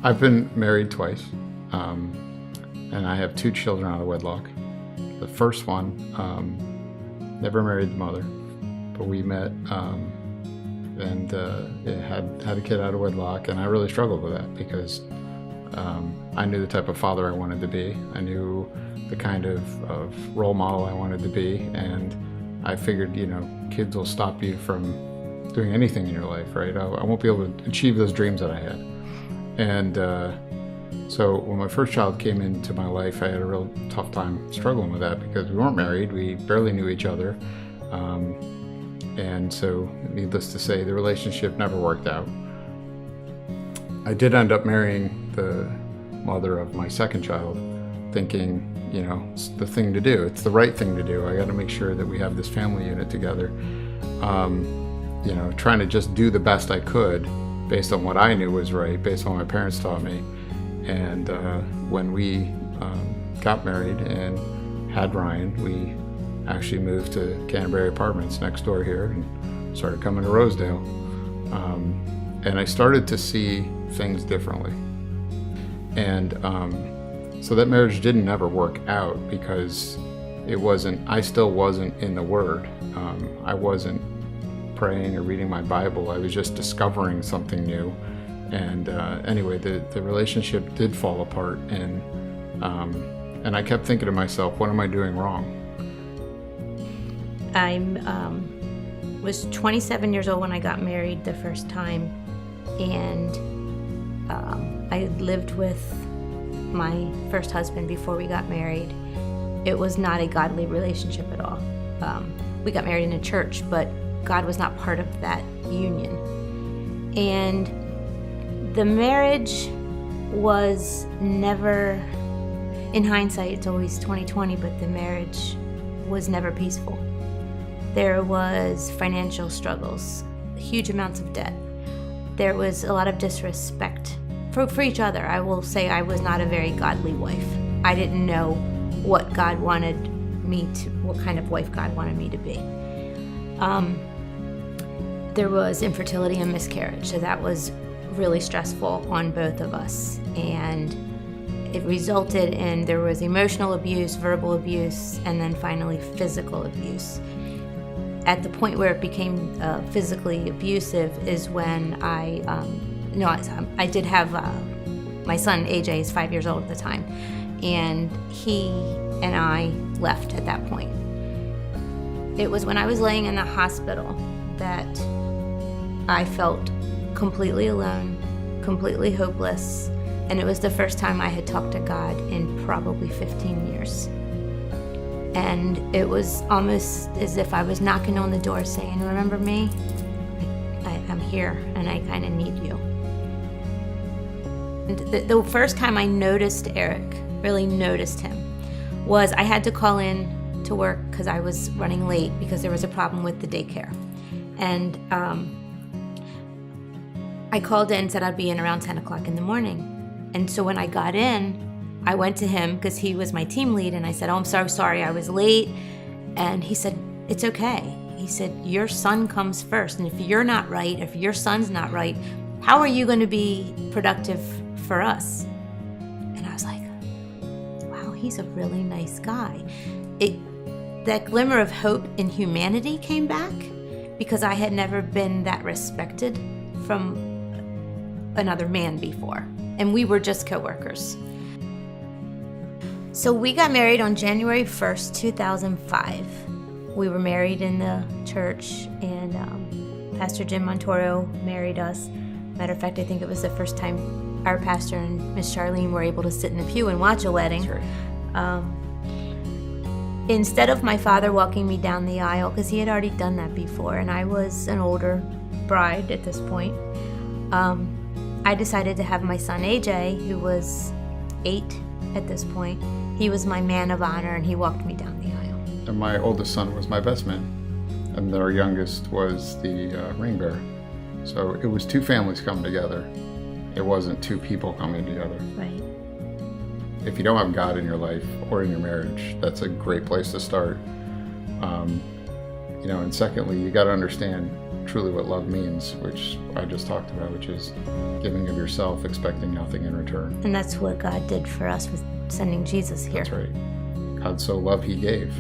I've been married twice, and I have 2 children out of wedlock. The first one, never married the mother, but we met and had a kid out of wedlock, and I really struggled with that because I knew the type of father I wanted to be. I knew the kind of role model I wanted to be, and I figured, kids will stop you from doing anything in your life, right? I won't be able to achieve those dreams that I had. And so when my first child came into my life, I had a real tough time struggling with that because we weren't married, we barely knew each other. And so, needless to say, the relationship never worked out. I did end up marrying the mother of my second child, thinking, it's the thing to do. It's the right thing to do. I got to make sure that we have this family unit together. Trying to just do the best I could based on what I knew was right, based on what my parents taught me. And when we got married and had Ryan, we actually moved to Canterbury Apartments next door here and started coming to Rosedale. And I started to see things differently. And so that marriage didn't ever work out because I still wasn't in the Word. I wasn't praying or reading my Bible. I was just discovering something new. And anyway, the relationship did fall apart, and I kept thinking to myself, what am I doing wrong? I was 27 years old when I got married the first time, and I lived with my first husband before we got married. It was not a godly relationship at all. We got married in a church, but God was not part of that union. And the marriage was never, in hindsight, it's always 2020, but the marriage was never peaceful. There was financial struggles, huge amounts of debt. There was a lot of disrespect for each other. I will say I was not a very godly wife. I didn't know what God wanted what kind of wife God wanted me to be. There was infertility and miscarriage, so that was really stressful on both of us. And it resulted in, there was emotional abuse, verbal abuse, and then finally physical abuse. At the point where it became physically abusive is when I did have my son, AJ, is 5 years old at the time, and he and I left at that point. It was when I was laying in the hospital that I felt completely alone, completely hopeless, and it was the first time I had talked to God in probably 15 years. And it was almost as if I was knocking on the door saying, remember me? I'm here and I kind of need you. And the first time I noticed Eric, really noticed him, was I had to call in to work because I was running late because there was a problem with the daycare. And I called in and said I'd be in around 10 o'clock in the morning. And so when I got in, I went to him because he was my team lead, and I said, I'm so sorry I was late. And he said, it's okay. He said, your son comes first, and if you're not right, if your son's not right, how are you going to be productive for us? And I was like, wow, he's a really nice guy. That glimmer of hope in humanity came back because I had never been that respected from another man before, and we were just coworkers. So we got married on January 1st, 2005. We were married in the church, and Pastor Jim Montoro married us. Matter of fact, I think it was the first time our pastor and Miss Charlene were able to sit in the pew and watch a wedding. Sure. Instead of my father walking me down the aisle, because he had already done that before, and I was an older bride at this point, I decided to have my son AJ, who was 8 at this point. He was my man of honor, and he walked me down the aisle. And my oldest son was my best man, and our youngest was the ring bearer. So it was 2 families coming together. It wasn't 2 people coming together. Right. If you don't have God in your life or in your marriage, that's a great place to start. And secondly, you got to understand, truly what love means, which I just talked about, which is giving of yourself, expecting nothing in return. And that's what God did for us with sending Jesus here. That's right. God so loved, he gave.